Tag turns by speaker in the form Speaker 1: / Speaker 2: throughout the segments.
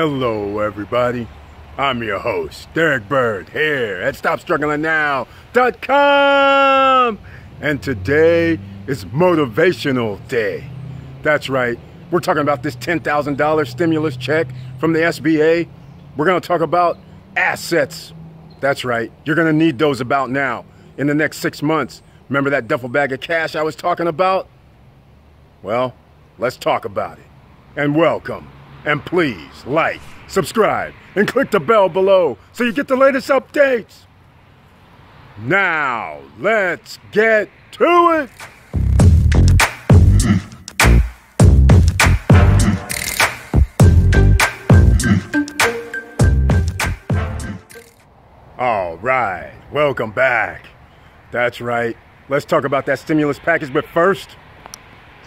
Speaker 1: Hello, everybody. I'm your host, Derek Bird, here at StopStrugglingNow.com. And today is Motivational Day. That's right. We're talking about this $10,000 stimulus check from the SBA. We're going to talk about assets. That's right. You're going to need those about now in the next 6 months. Remember that duffel bag of cash I was talking about? Well, let's talk about it. And welcome. And please like, subscribe, and click the bell below so you get the latest updates. Now, let's get to it. All right, welcome back. That's right. Let's talk about that stimulus package, but first,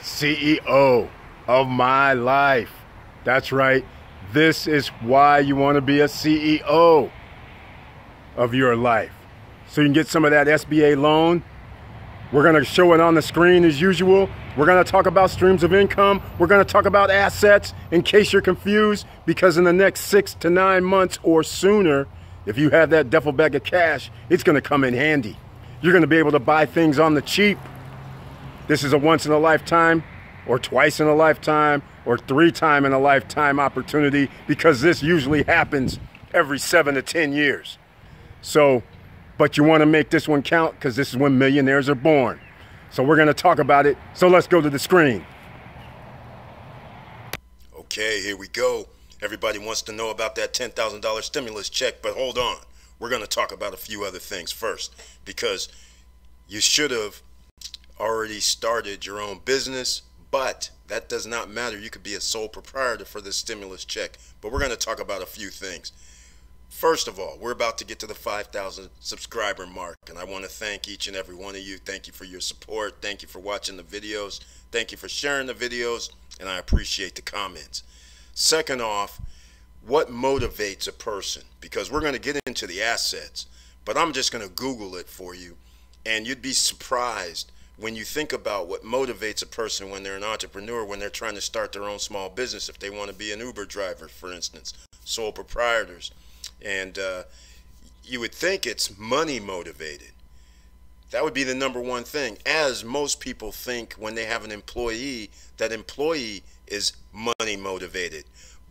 Speaker 1: CEO of my life. That's right. This is why you want to be a CEO of your life. So you can get some of that SBA loan. We're going to show it on the screen as usual. We're going to talk about streams of income. We're going to talk about assets in case you're confused, because in the next 6 to 9 months or sooner, if you have that duffel bag of cash, it's going to come in handy. You're going to be able to buy things on the cheap. This is a once in a lifetime, or twice in a lifetime, or 3 times in a lifetime opportunity, because this usually happens every 7 to 10 years. So, but you want to make this one count, because this is when millionaires are born. So we're going to talk about it. So let's go to the screen. Okay, here we go. Everybody wants to know about that $10,000 stimulus check, but hold on. We're going to talk about a few other things first, because you should have already started your own business, but that does not matter. You could be a sole proprietor for this stimulus check. But we're going to talk about a few things. First of all, we're about to get to the 5,000 subscriber mark, and I want to thank each and every one of you. Thank you for your support. Thank you for watching the videos. Thank you for sharing the videos, and I appreciate the comments. Second off, what motivates a person? Because we're going to get into the assets, but I'm just going to Google it for you, and you'd be surprised when you think about what motivates a person when they're an entrepreneur, when they're trying to start their own small business, if they want to be an Uber driver, for instance, sole proprietors. And you would think it's money motivated. That would be the number one thing, as most people think when they have an employee, that employee is money motivated.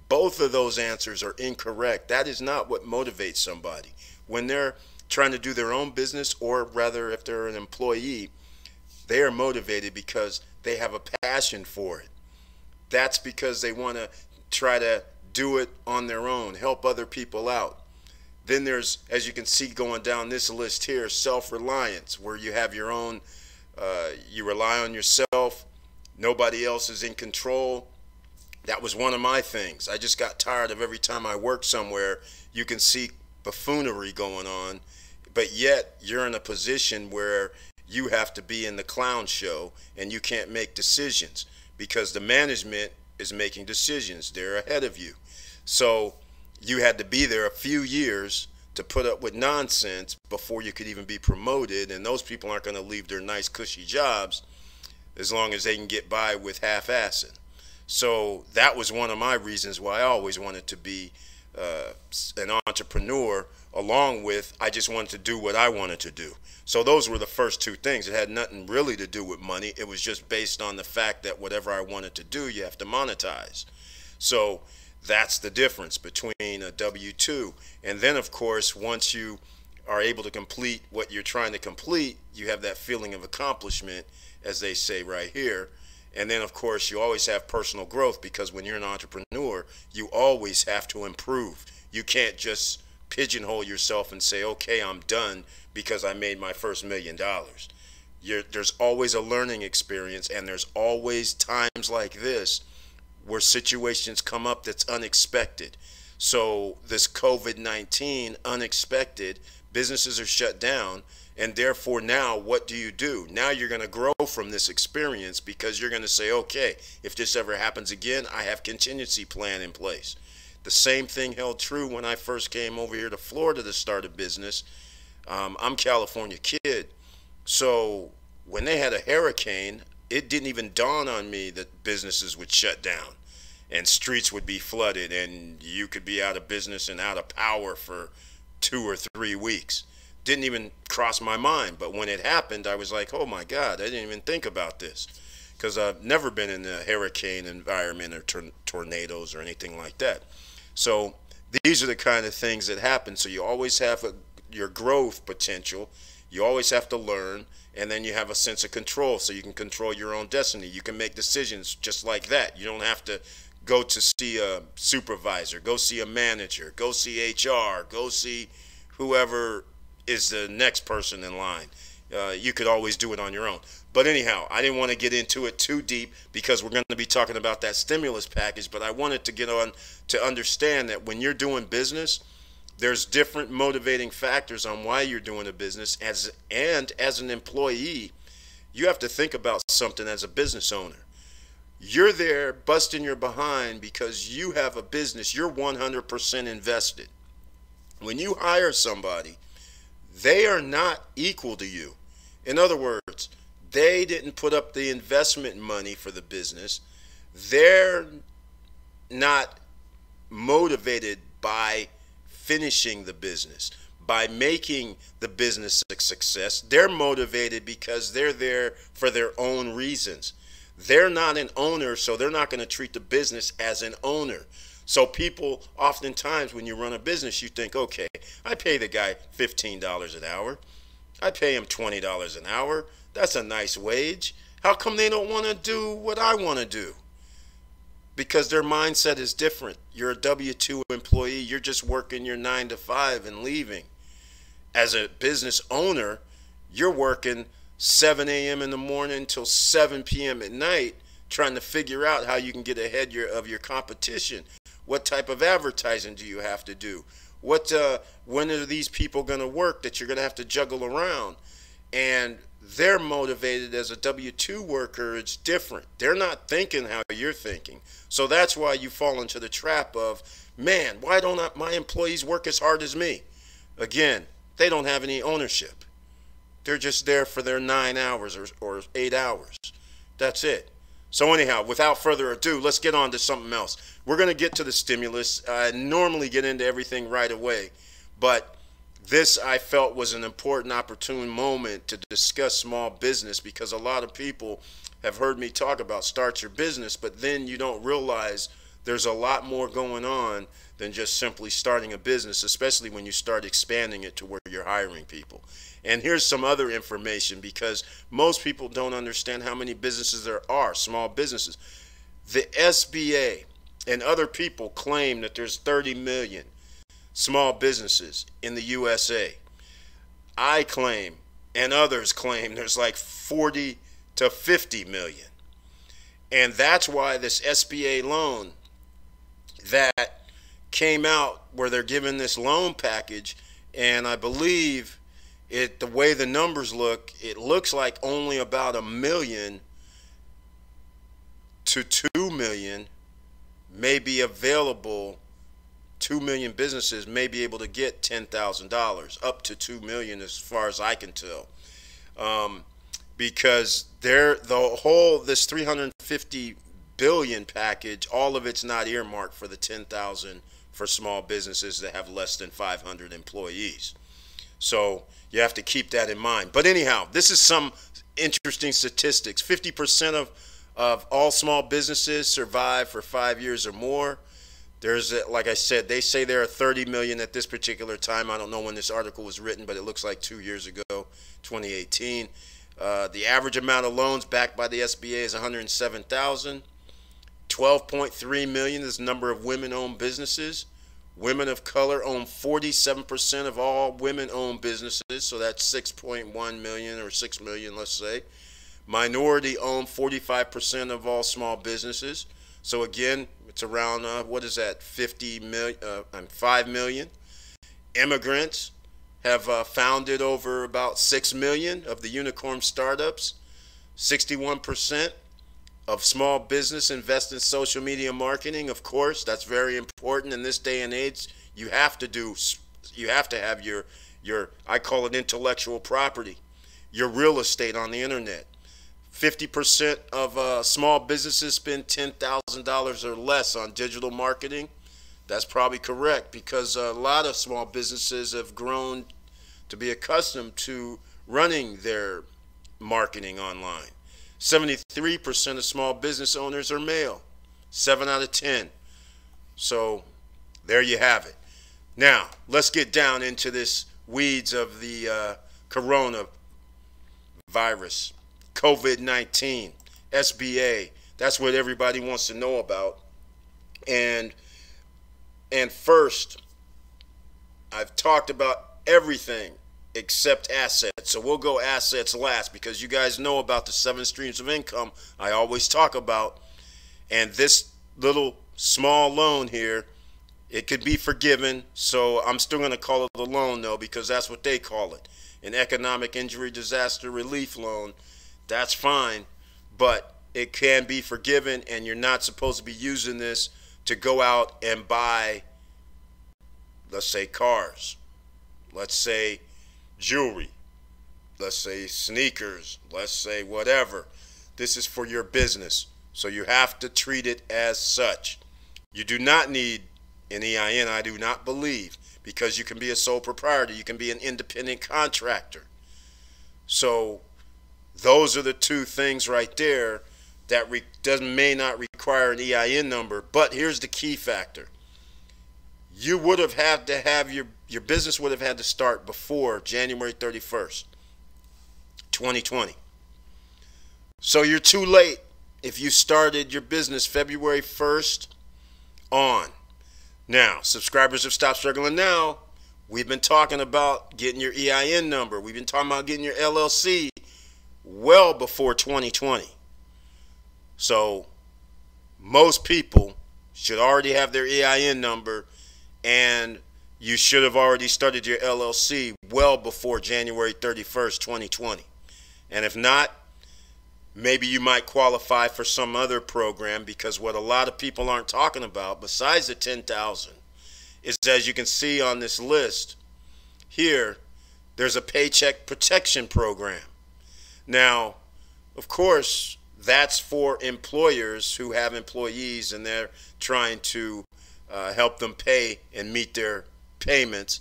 Speaker 1: Both of those answers are incorrect. That is not what motivates somebody. When they're trying to do their own business, or rather if they're an employee, they are motivated because they have a passion for it. That's because they want to try to do it on their own, help other people out. Then there's, as you can see going down this list here, self-reliance, where you have your own, you rely on yourself, nobody else is in control. That was one of my things. I just got tired of every time I worked somewhere, you can see buffoonery going on, but yet you're in a position where you have to be in the clown show and you can't make decisions because the management is making decisions. They're ahead of you. So you had to be there a few years to put up with nonsense before you could even be promoted, and those people aren't going to leave their nice cushy jobs as long as they can get by with half-assing. So that was one of my reasons why I always wanted to be an entrepreneur, along with I just wanted to do what I wanted to do. So those were the first two things. It had nothing really to do with money. It was just based on the fact that whatever I wanted to do, you have to monetize. So that's the difference between a W-2. And then, of course, once you are able to complete what you're trying to complete, you have that feeling of accomplishment, as they say right here. And then, of course, you always have personal growth, because when you're an entrepreneur, you always have to improve. You can't just pigeonhole yourself and say, okay, I'm done because I made my first $1 million. There's always a learning experience, and there's always times like this where situations come up that's unexpected. So this COVID-19, unexpected, businesses are shut down, and therefore now what do? Now you're going to grow from this experience, because you're going to say, okay, if this ever happens again, I have contingency plan in place. The same thing held true when I first came over here to Florida to start a business. I'm a California kid, so when they had a hurricane, it didn't even dawn on me that businesses would shut down. and streets would be flooded, and you could be out of business and out of power for 2 or 3 weeks. Didn't even cross my mind, but when it happened, I was like, oh my God, I didn't even think about this, because I've never been in a hurricane environment or tornadoes or anything like that. So these are the kind of things that happen. So you always have your growth potential. You always have to learn, and then you have a sense of control, so you can control your own destiny. You can make decisions just like that. You don't have to go to see a supervisor, go see a manager, go see HR, go see whoever is the next person in line. You could always do it on your own. But anyhow, I didn't want to get into it too deep because we're going to be talking about that stimulus package, but I wanted to get on to understand that when you're doing business, there's different motivating factors on why you're doing a business. As an employee, you have to think about something as a business owner. You're there busting your behind because you have a business. You're 100% invested. When you hire somebody, they are not equal to you. In other words, they didn't put up the investment money for the business. They're not motivated by finishing the business, by making the business a success. They're motivated because they're there for their own reasons. They're not an owner, so they're not going to treat the business as an owner. So people, oftentimes when you run a business, you think, okay, I pay the guy $15 an hour. I pay him $20 an hour. That's a nice wage. How come they don't want to do what I want to do? Because their mindset is different. You're a W-2 employee. You're just working your 9 to 5 and leaving. As a business owner, you're working 7 a.m. in the morning till 7 p.m. at night trying to figure out how you can get ahead of your competition. What type of advertising do you have to do? When are these people going to work that you're going to have to juggle around? And they're motivated. As a W-2 worker, it's different. They're not thinking how you're thinking. So that's why you fall into the trap of, man, why don't my employees work as hard as me? Again, they don't have any ownership. They're just there for their 9 hours or 8 hours. That's it. So anyhow, without further ado, let's get on to something else. We're going to get to the stimulus. I normally get into everything right away, but this I felt was an important, opportune moment to discuss small business, because a lot of people have heard me talk about start your business, but then you don't realize there's a lot more going on than just simply starting a business, especially when you start expanding it to where you're hiring people. And here's some other information, because most people don't understand how many businesses there are, small businesses. The SBA and other people claim that there's 30 million small businesses in the USA. I claim, and others claim, there's like 40 to 50 million. And that's why this SBA loan that came out, where they're giving this loan package, and I believe the way the numbers look, it looks like only about 1 million to 2 million may be available. 2 million businesses may be able to get $10,000, up to 2 million as far as I can tell, because this 350 billion package, all of it's not earmarked for the 10,000 for small businesses that have less than 500 employees. So you have to keep that in mind. But anyhow, this is some interesting statistics. 50% of all small businesses survive for 5 years or more. Like I said, they say there are 30 million at this particular time. I don't know when this article was written, but it looks like 2 years ago, 2018. The average amount of loans backed by the SBA is 107,000. 12.3 million is the number of women-owned businesses. Women of color own 47% of all women-owned businesses, so that's 6.1 million or 6 million, let's say. Minority own 45% of all small businesses. So again, it's around, 5 million. Immigrants have founded over about 6 million of the unicorn startups. 61% of small business invest in social media marketing. Of course, that's very important in this day and age. You have to have your I call it intellectual property, your real estate on the internet. 50% of small businesses spend $10,000 or less on digital marketing. That's probably correct, because a lot of small businesses have grown to be accustomed to running their marketing online. 73% of small business owners are male. 7 out of 10. So there you have it. Now, let's get down into this weeds of the coronavirus, COVID-19, SBA. That's what everybody wants to know about. And first, I've talked about everything except assets. So we'll go assets last, because you guys know about the 7 streams of income I always talk about. And this little small loan here, it could be forgiven. So I'm still going to call it a loan, though, because that's what they call it. An economic injury disaster relief loan. That's fine, but it can be forgiven, and you're not supposed to be using this to go out and buy, let's say, cars, let's say jewelry, let's say sneakers, let's say whatever. This is for your business, so you have to treat it as such. You do not need an EIN, I do not believe, because you can be a sole proprietor, you can be an independent contractor. So those are the two things right there that may not require an EIN number. But here's the key factor. You would have had to have your business would have had to start before January 31st, 2020. So you're too late if you started your business February 1st on. Now, subscribers of Stop Struggling Now, we've been talking about getting your EIN number. We've been talking about getting your LLC well before 2020. So most people should already have their EIN number, and you should have already started your LLC well before January 31st, 2020. And if not, maybe you might qualify for some other program, because what a lot of people aren't talking about, besides the 10,000, is, as you can see on this list here, there's a paycheck protection program. Now, of course, that's for employers who have employees and they're trying to help them pay and meet their payments.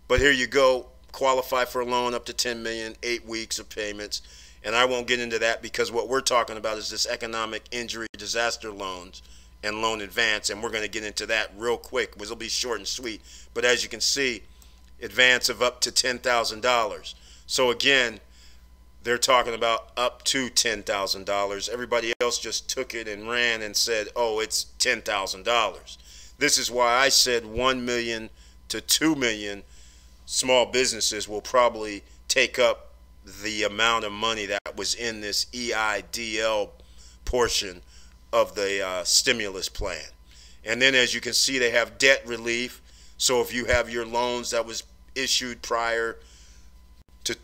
Speaker 1: But here you go, qualify for a loan up to $10 million, 8 weeks of payments. And I won't get into that, because what we're talking about is this economic injury disaster loans and loan advance. And we're going to get into that real quick, which will be short and sweet. But as you can see, advance of up to $10,000. So again, they're talking about up to $10,000. Everybody else just took it and ran and said, oh, it's $10,000. This is why I said 1 million to 2 million small businesses will probably take up the amount of money that was in this EIDL portion of the stimulus plan. And then, as you can see, they have debt relief. So if you have your loans that was issued prior to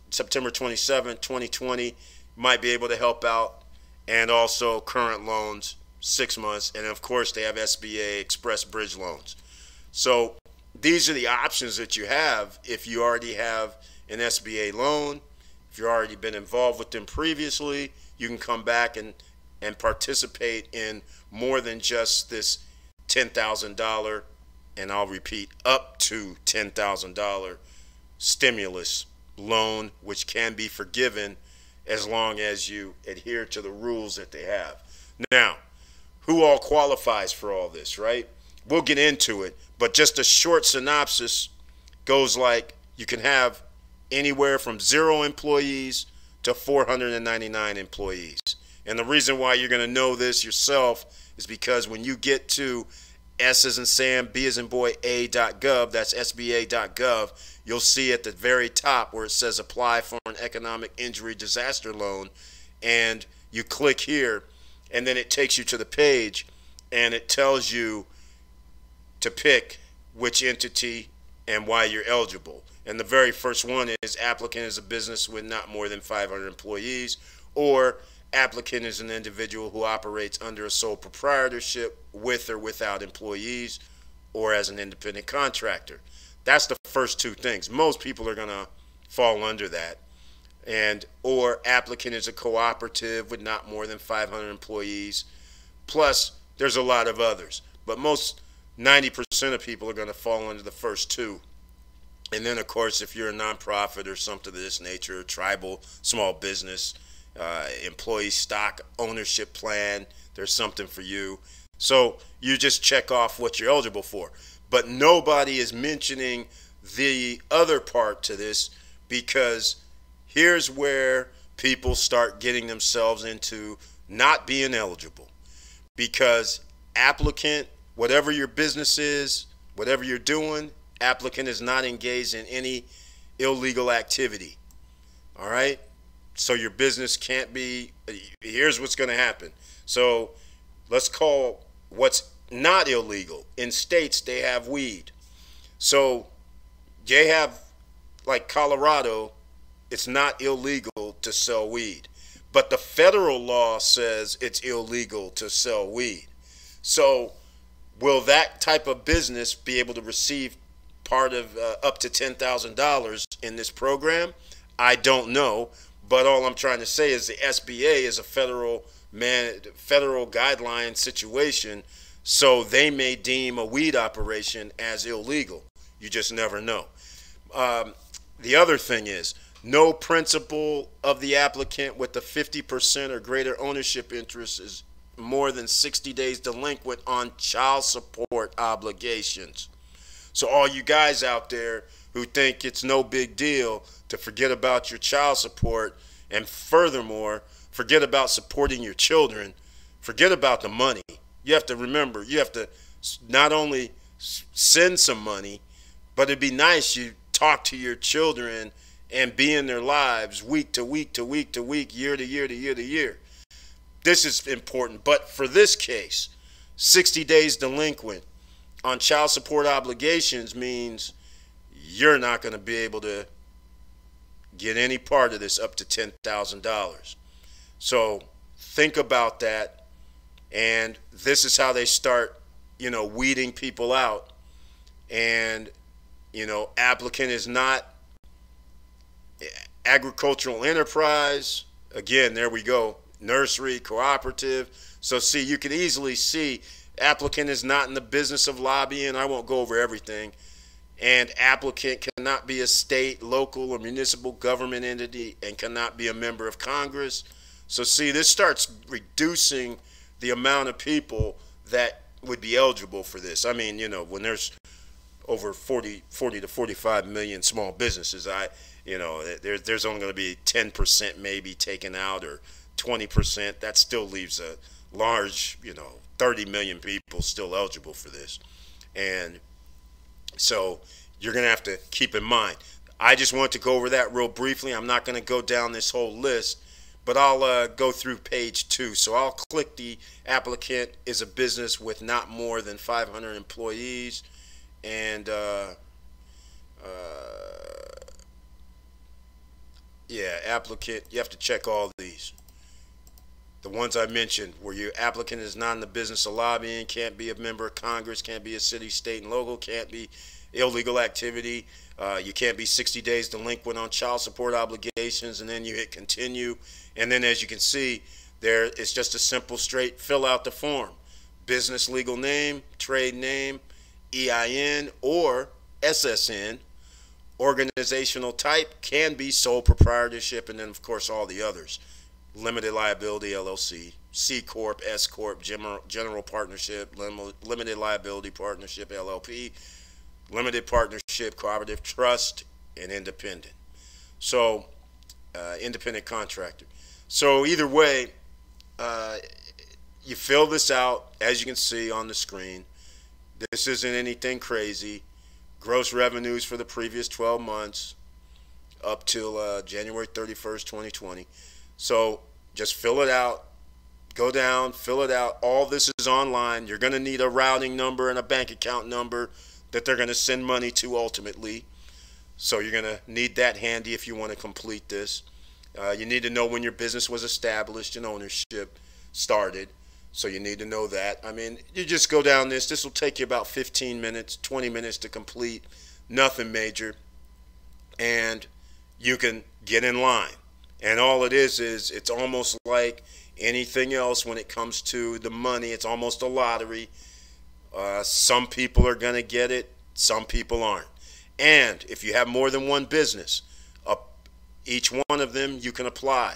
Speaker 1: September 27, 2020, might be able to help out. And also current loans, 6 months. And of course, they have SBA Express Bridge loans. So these are the options that you have if you already have an SBA loan. If you've already been involved with them previously, you can come back and participate in more than just this $10,000, and I'll repeat, up to $10,000 stimulus loan, which can be forgiven as long as you adhere to the rules that they have. Now, who all qualifies for all this, right? We'll get into it, but just a short synopsis goes like, you can have anywhere from 0 employees to 499 employees. And the reason why you're going to know this yourself is because when you get to S as in Sam, B as in boy, A.gov, that's SBA.gov, you'll see at the very top where it says apply for an economic injury disaster loan, and you click here, and then it takes you to the page, and it tells you to pick which entity and why you're eligible. And the very first one is applicant is a business with not more than 500 employees, or applicant is an individual who operates under a sole proprietorship with or without employees, or as an independent contractor. That's the first two things. Most people are going to fall under that. and or applicant is a cooperative with not more than 500 employees. Plus, there's a lot of others, but most 90% of people are going to fall into the first two. And then, of course, if you're a nonprofit or something of this nature, tribal, small business, employee stock ownership plan, there's something for you. So you just check off what you're eligible for. But nobody is mentioning the other part to this, because here's where people start getting themselves into not being eligible. Because applicant, whatever your business is, whatever you're doing, applicant is not engaged in any illegal activity. All right? So your business can't be, here's what's going to happen. So let's call what's not illegal. In states, they have weed. So they have, like Colorado, it's not illegal to sell weed. But the federal law says it's illegal to sell weed. So will that type of business be able to receive part of up to $10,000 in this program? I don't know. But all I'm trying to say is the SBA is a federal guideline situation, so they may deem a weed operation as illegal. You just never know. The other thing is, no principal of the applicant with a 50% or greater ownership interest is more than 60 days delinquent on child support obligations. So all you guys out there who think it's no big deal to forget about your child support, and furthermore, forget about supporting your children, forget about the money. You have to remember, you have to not only send some money, but it'd be nice you talk to your children and be in their lives week to week to week to week, year to year to year to year. This is important. But for this case, 60 days delinquent on child support obligations means you're not going to be able to get any part of this up to $10,000. So think about that. And this is how they start, weeding people out. And, applicant is not agricultural enterprise. Again, there we go. Nursery, cooperative. So see, you can easily see applicant is not in the business of lobbying. I won't go over everything. And applicant cannot be a state, local, or municipal government entity and cannot be a member of Congress. So see, this starts reducing the amount of people that would be eligible for this. I mean, when there's over 40 to 45 million small businesses, there's only going to be 10% maybe taken out, or 20%. That still leaves a large, 30 million people still eligible for this. And so you're going to have to keep in mind. I just want to go over that real briefly. I'm not going to go down this whole list, but I'll go through page 2. So I'll click the applicant is a business with not more than 500 employees. And applicant, you have to check all these. The ones I mentioned, where your applicant is not in the business of lobbying, can't be a member of Congress, can't be a city, state, and local, can't be illegal activity, you can't be 60 days delinquent on child support obligations, and then you hit continue. And then as you can see, there it's just a simple, straight fill out the form. Business legal name, trade name, EIN or SSN. Organizational type can be sole proprietorship, and then of course all the others. Limited liability LLC, C Corp, S Corp, general partnership, limited liability partnership LLP, limited partnership, cooperative trust, and independent. So independent contractor. So either way, you fill this out, as you can see on the screen. This isn't anything crazy. Gross revenues for the previous 12 months up till January 31st, 2020. So just fill it out, go down, fill it out. All this is online. You're going to need a routing number and a bank account number that they're going to send money to ultimately. So you're going to need that handy if you want to complete this. You need to know when your business was established and ownership started. So you need to know that. I mean, you just go down this. This will take you about 15 minutes, 20 minutes to complete. Nothing major. And you can get in line. And all it is it's almost like anything else when it comes to the money. It's almost a lottery. Some people are going to get it, some people aren't. And if you have more than one business, each one of them you can apply.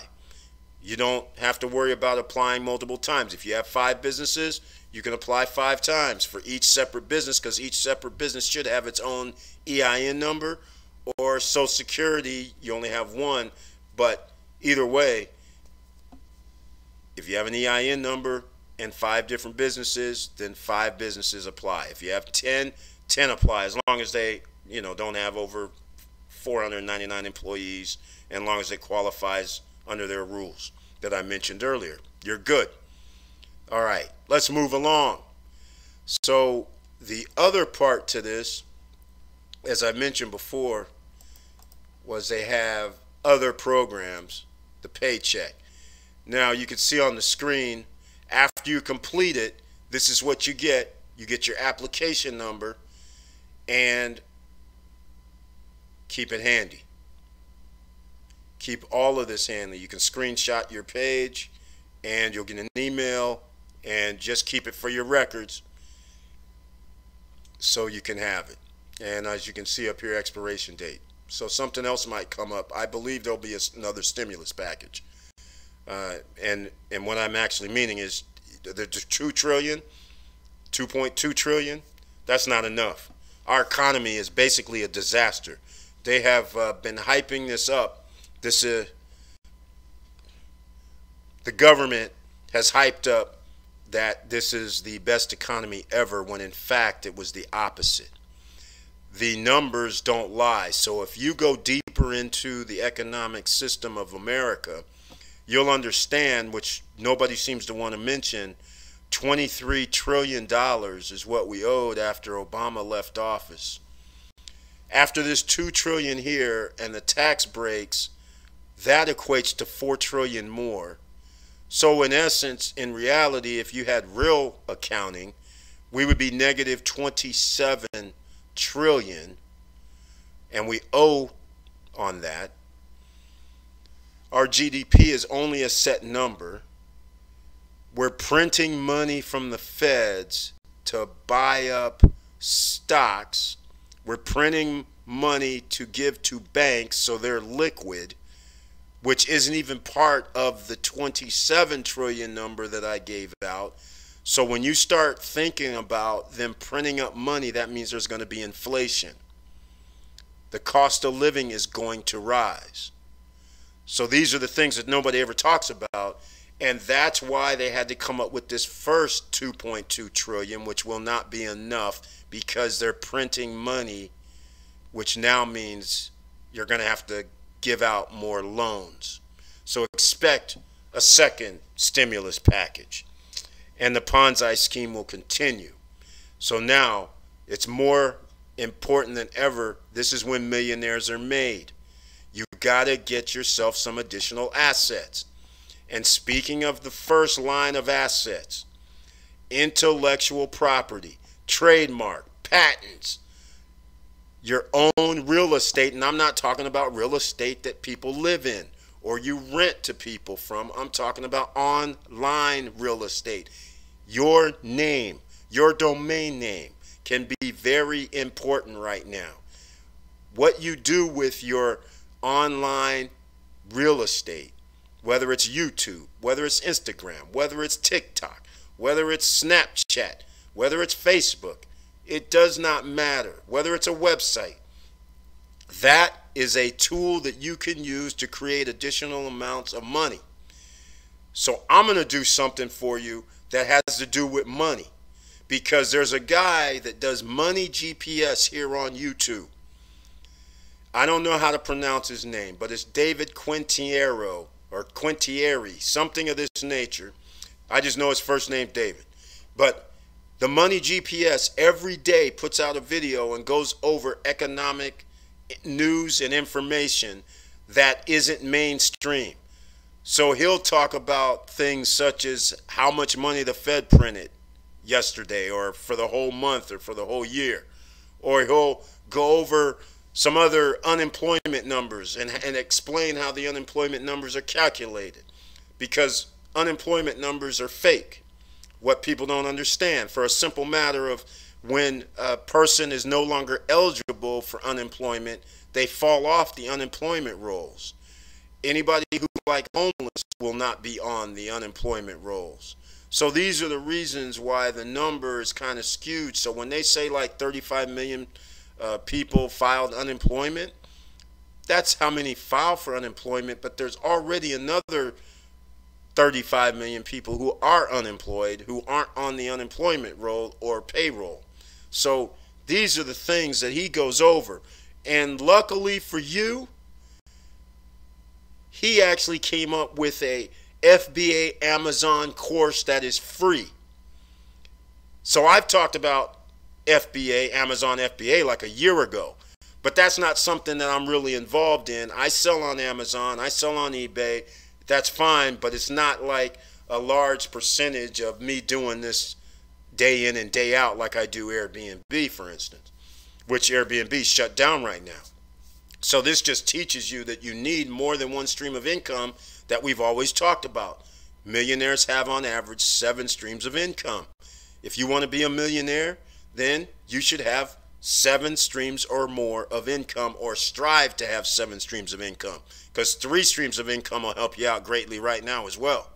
Speaker 1: You don't have to worry about applying multiple times. If you have 5 businesses, you can apply 5 times for each separate business, because each separate business should have its own EIN number, or Social Security, you only have one. But either way, if you have an EIN number and 5 different businesses, then 5 businesses apply. If you have 10, 10 apply, as long as they, don't have over 499 employees, and as long as it qualifies under their rules that I mentioned earlier. You're good. All right, let's move along. So the other part to this, as I mentioned before, was they have other programs, the paycheck. Now you can see on the screen, after you complete it, this is what you get. You get your application number, and keep it handy. Keep all of this handy. You can screenshot your page, and you'll get an email, and just keep it for your records so you can have it. And as you can see up here, expiration date. So something else might come up. I believe there'll be another stimulus package. And what I'm actually meaning is the 2 trillion, 2.2 trillion, that's not enough. Our economy is basically a disaster. They have been hyping this up. The government has hyped up that this is the best economy ever, when in fact it was the opposite. The numbers don't lie. So if you go deeper into the economic system of America, you'll understand, which nobody seems to want to mention, $23 trillion is what we owed after Obama left office. After this $2 trillion here and the tax breaks, that equates to $4 trillion more. So in essence, in reality, if you had real accounting, we would be negative 27 trillion, and we owe on that. Our GDP is only a set number. We're printing money from the feds to buy up stocks. We're printing money to give to banks so they're liquid, which isn't even part of the 27 trillion number that I gave out. So when you start thinking about them printing up money, that means there's going to be inflation. The cost of living is going to rise. So these are the things that nobody ever talks about, and that's why they had to come up with this first 2.2 trillion, which will not be enough because they're printing money, which now means you're going to have to give out more loans. So expect a second stimulus package. And the Ponzi scheme will continue. So now it's more important than ever. This is when millionaires are made. You got to get yourself some additional assets. And speaking of the first line of assets, intellectual property, trademark, patents, your own real estate. And I'm not talking about real estate that people live in or you rent to people from. I'm talking about online real estate. Your name, your domain name can be very important right now. What you do with your online real estate, whether it's YouTube, whether it's Instagram, whether it's TikTok, whether it's Snapchat, whether it's Facebook, it does not matter. Whether it's a website, that is a tool that you can use to create additional amounts of money. So I'm going to do something for you that has to do with money, because there's a guy that does money GPS here on YouTube. I don't know how to pronounce his name, but it's David Quintiero or Quintieri, something of this nature. I just know his first name, David. But the Money GPS every day puts out a video and goes over economic news and information that isn't mainstream. So he'll talk about things such as how much money the Fed printed yesterday or for the whole month or for the whole year. Or he'll go over some other unemployment numbers and explain how the unemployment numbers are calculated, because unemployment numbers are fake. What people don't understand, for a simple matter of when a person is no longer eligible for unemployment, they fall off the unemployment rolls. Anybody who's like homeless will not be on the unemployment rolls. So these are the reasons why the number is kind of skewed. So when they say like 35 million people filed unemployment, that's how many file for unemployment, but there's already another 35 million people who are unemployed, who aren't on the unemployment roll or payroll. So these are the things that he goes over. And luckily for you, he actually came up with a FBA Amazon course that is free. So I've talked about FBA, Amazon FBA, like a year ago, but that's not something that I'm really involved in. I sell on Amazon, I sell on eBay. That's fine, but it's not like a large percentage of me doing this day in and day out like I do Airbnb, for instance, which Airbnb shut down right now. So this just teaches you that you need more than one stream of income that we've always talked about. Millionaires have on average 7 streams of income. If you want to be a millionaire, then you should have 7 streams or more of income, or strive to have 7 streams of income, because 3 streams of income will help you out greatly right now as well.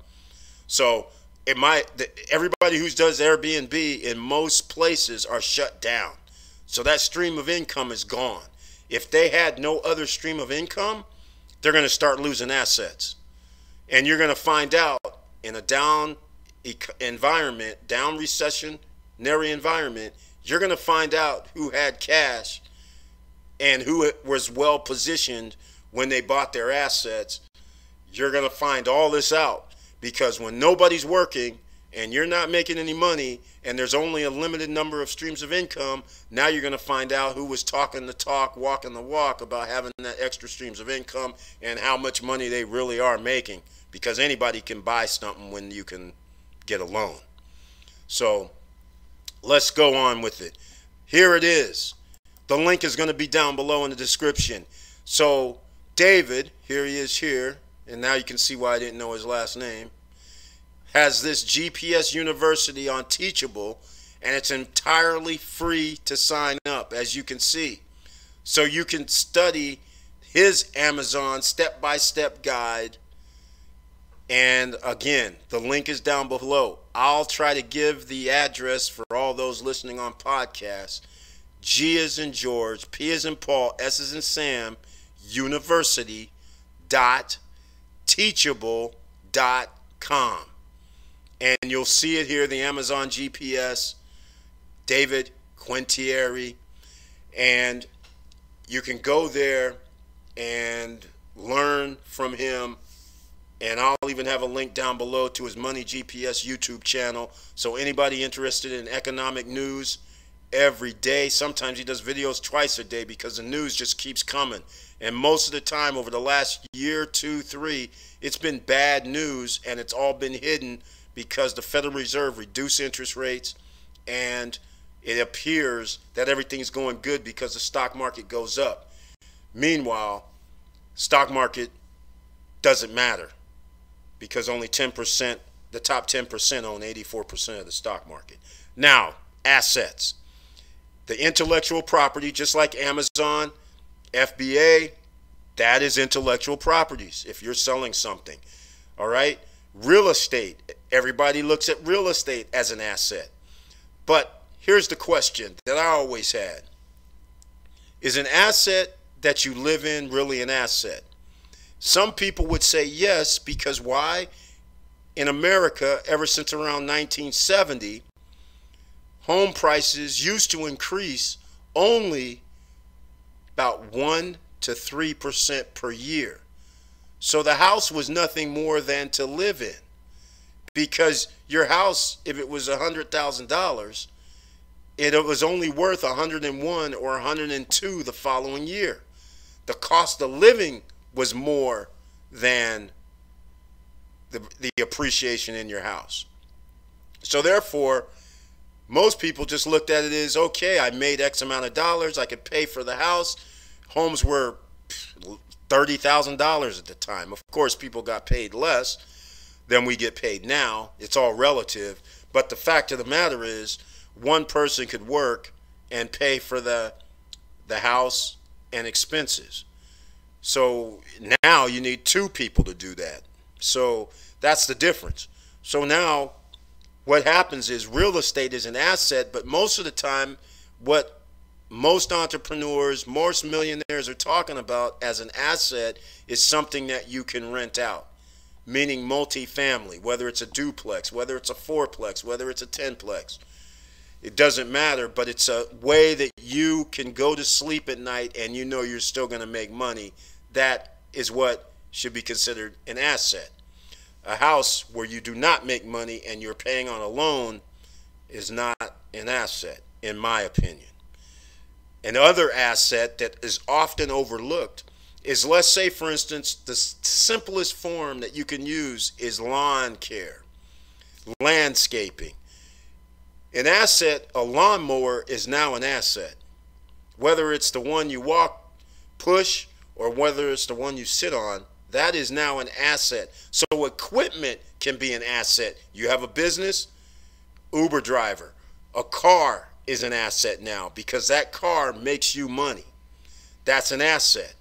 Speaker 1: So everybody who does Airbnb in most places are shut down. So that stream of income is gone. If they had no other stream of income, they're going to start losing assets. And you're going to find out in a down environment, down recessionary environment, you're going to find out who had cash and who was well positioned when they bought their assets. You're going to find all this out, because when nobody's working and you're not making any money and there's only a limited number of streams of income, now you're going to find out who was talking the talk, walking the walk about having that extra streams of income and how much money they really are making, because anybody can buy something when you can get a loan. So let's go on with it. Here it is. The link is going to be down below in the description. So David, here he is here, and now you can see why I didn't know his last name, has this GPS University on Teachable, and it's entirely free to sign up, as you can see. So you can study his Amazon step-by-step guide. And again, the link is down below. I'll try to give the address for all those listening on podcasts. G as in George, P as in Paul, S as in Sam, university.teachable.com. And you'll see it here, the Amazon GPS, David Quintieri. And you can go there and learn from him. And I'll even have a link down below to his Money GPS YouTube channel. So anybody interested in economic news every day, sometimes he does videos twice a day, because the news just keeps coming. And most of the time over the last year, 2, 3, it's been bad news, and it's all been hidden because the Federal Reserve reduced interest rates, and it appears that everything's going good because the stock market goes up. Meanwhile, stock market doesn't matter, because only 10%, the top 10% own 84% of the stock market. Now, assets. The intellectual property, just like Amazon, FBA, that is intellectual properties if you're selling something. All right? Real estate. Everybody looks at real estate as an asset. But here's the question that I always had. Is an asset that you live in really an asset? Some people would say yes, because why? In America, ever since around 1970, home prices used to increase only about 1 to 3% per year. So the house was nothing more than to live in, because your house, if it was $100,000, it was only worth 101 or 102 the following year. The cost of living was more than the appreciation in your house. So therefore, most people just looked at it as, okay, I made X amount of dollars, I could pay for the house, Homes were $30,000 at the time. Of course, people got paid less than we get paid now. It's all relative. But the fact of the matter is, one person could work and pay for the house and expenses. So now you need two people to do that. So that's the difference. So now what happens is real estate is an asset, but most of the time what most entrepreneurs, most millionaires are talking about as an asset is something that you can rent out, meaning multifamily, whether it's a duplex, whether it's a fourplex, whether it's a tenplex. It doesn't matter, but it's a way that you can go to sleep at night and you know you're still going to make money. That is what should be considered an asset. A house where you do not make money and you're paying on a loan is not an asset, in my opinion. Another asset that is often overlooked is, let's say, for instance, the simplest form that you can use is lawn care, landscaping. An asset, a lawnmower, is now an asset. Whether it's the one you walk, push, or whether it's the one you sit on, that is now an asset. So equipment can be an asset. You have a business, Uber driver. A car is an asset now because that car makes you money. That's an asset.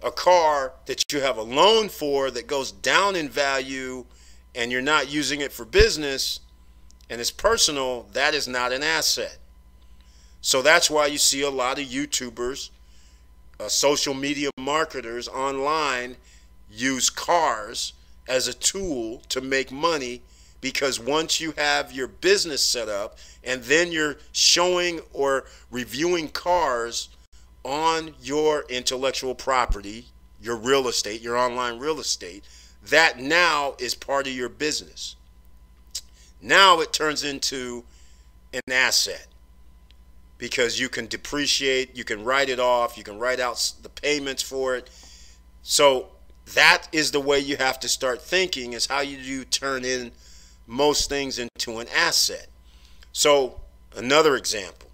Speaker 1: A car that you have a loan for that goes down in value and you're not using it for business and it's personal, that is not an asset. So that's why you see a lot of YouTubers, social media marketers online use cars as a tool to make money, because once you have your business set up and then you're showing or reviewing cars on your intellectual property, your real estate, your online real estate, that now is part of your business. Now it turns into an asset because you can depreciate, you can write it off, you can write out the payments for it. So that is the way you have to start thinking, is how you turn in most things into an asset. So another example,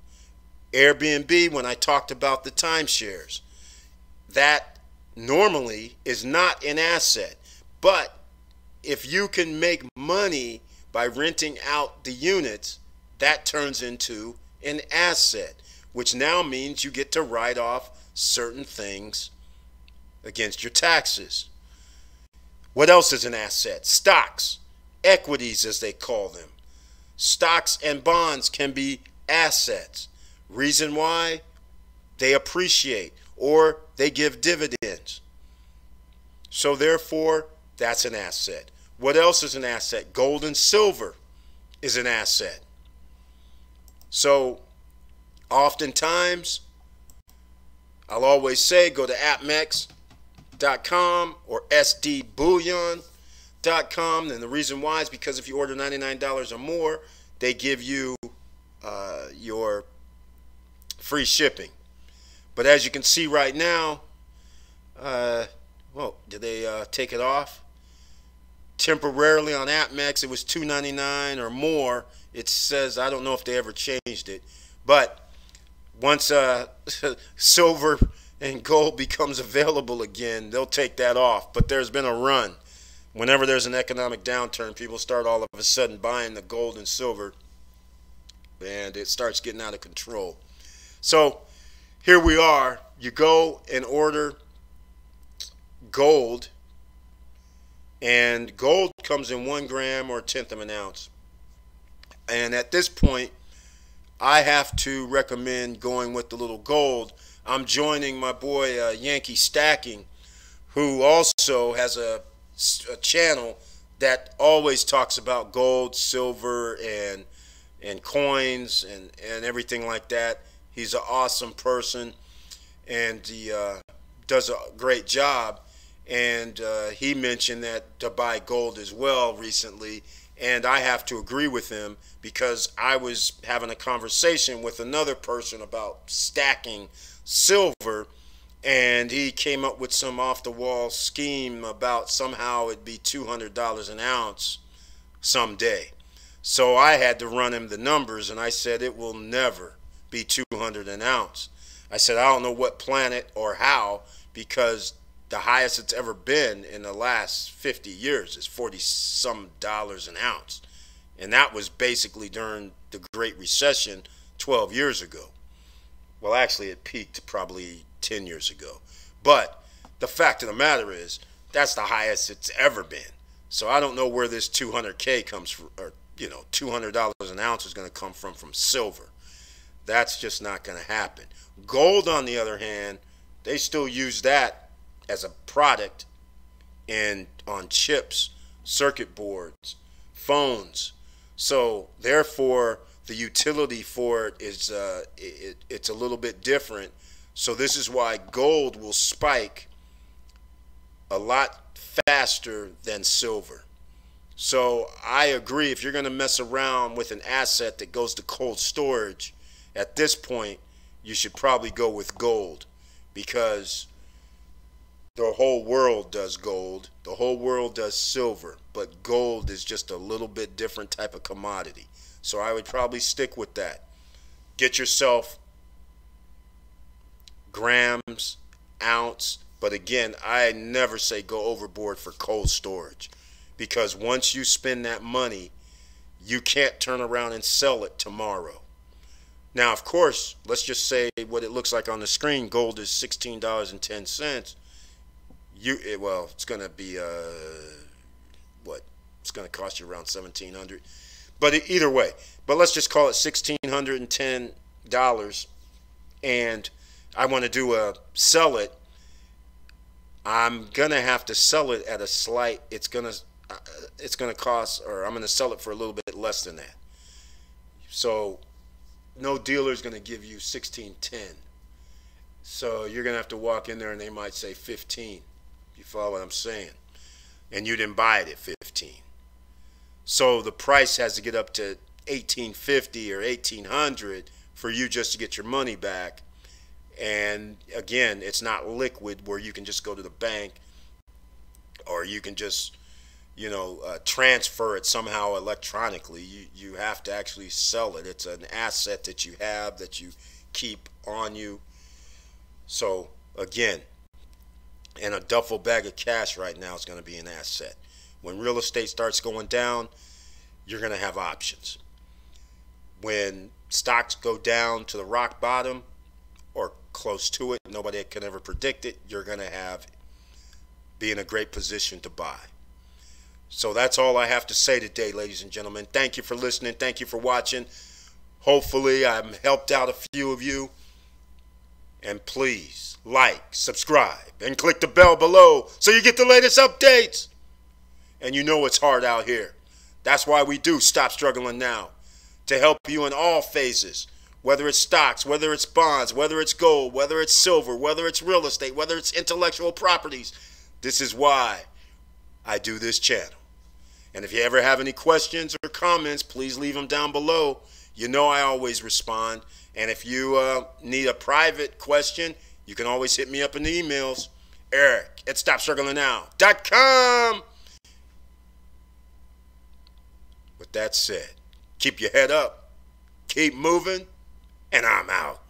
Speaker 1: Airbnb, when I talked about the timeshares, that normally is not an asset. But if you can make money by renting out the units, that turns into an asset, which now means you get to write off certain things against your taxes. What else is an asset? Stocks, equities as they call them. Stocks and bonds can be assets. Reason why? They appreciate or they give dividends. So therefore, that's an asset. What else is an asset? Gold and silver is an asset. So oftentimes, I'll always say go to AppMex.com or SDBullion.com. And the reason why is because if you order $99 or more, they give you your free shipping. But as you can see right now, well, did they take it off? Temporarily on AppMex, it was $2.99 or more. It says, I don't know if they ever changed it. But once silver and gold becomes available again, they'll take that off. But there's been a run. Whenever there's an economic downturn, people start all of a sudden buying the gold and silver, and it starts getting out of control. So here we are. You go and order gold, and gold comes in 1 gram or 1/10 of an ounce. And at this point, I have to recommend going with the little gold. I'm joining my boy Yankee Stacking, who also has a channel that always talks about gold, silver, and coins and everything like that. He's an awesome person, and he does a great job. And he mentioned that to buy gold as well recently, and I have to agree with him because I was having a conversation with another person about stacking silver, and he came up with some off-the-wall scheme about somehow it'd be $200 an ounce someday. So I had to run him the numbers, and I said it will never be $200 an ounce. I said, I don't know what planet or how, because the highest it's ever been in the last 50 years is 40 some dollars an ounce. And that was basically during the Great Recession 12 years ago. Well, actually, it peaked probably 10 years ago. But the fact of the matter is, that's the highest it's ever been. So I don't know where this 200K comes from, or, you know, $200 an ounce is going to come from silver. That's just not going to happen. Gold, on the other hand, they still use that as a product on chips, circuit boards, phones. So therefore, the utility for it is it's a little bit different. So this is why gold will spike a lot faster than silver. So I agree, if you're going to mess around with an asset that goes to cold storage, at this point, you should probably go with gold, because the whole world does gold, the whole world does silver, but gold is just a little bit different type of commodity. So I would probably stick with that. Get yourself grams, ounce, but again, I never say go overboard for cold storage, because once you spend that money, you can't turn around and sell it tomorrow. Now, of course, let's just say what it looks like on the screen. Gold is $16.10. Well, it's going to be what? It's going to cost you around $1,700. But either way, but let's just call it $1,610, and I want to do a sell it. I'm gonna have to sell it at a slight. It's gonna cost, or I'm gonna sell it for a little bit less than that. So no dealer's gonna give you 16.10. So you're gonna have to walk in there and they might say 15. You follow what I'm saying? And you didn't buy it at 15. So the price has to get up to 1850 or 1800 for you just to get your money back. And again, it's not liquid where you can just go to the bank, or you can just, you know, transfer it somehow electronically. You have to actually sell it. It's an asset that you have, that you keep on you. So again, and a duffel bag of cash right now is going to be an asset. When real estate starts going down, you're going to have options. When stocks go down to the rock bottom or close to it, nobody can ever predict it, you're going to be in a great position to buy. So that's all I have to say today, ladies and gentlemen. Thank you for listening. Thank you for watching. Hopefully I've helped out a few of you. And please like, subscribe, and click the bell below so you get the latest updates. And you know it's hard out here. That's why we do Stop Struggling Now, to help you in all phases, whether it's stocks, whether it's bonds, whether it's gold, whether it's silver, whether it's real estate, whether it's intellectual properties. This is why I do this channel. And if you ever have any questions or comments, please leave them down below. You know I always respond. And if you need a private question, you can always hit me up in the emails. Eric@StopStrugglingNow.com. With that said, keep your head up, keep moving, and I'm out.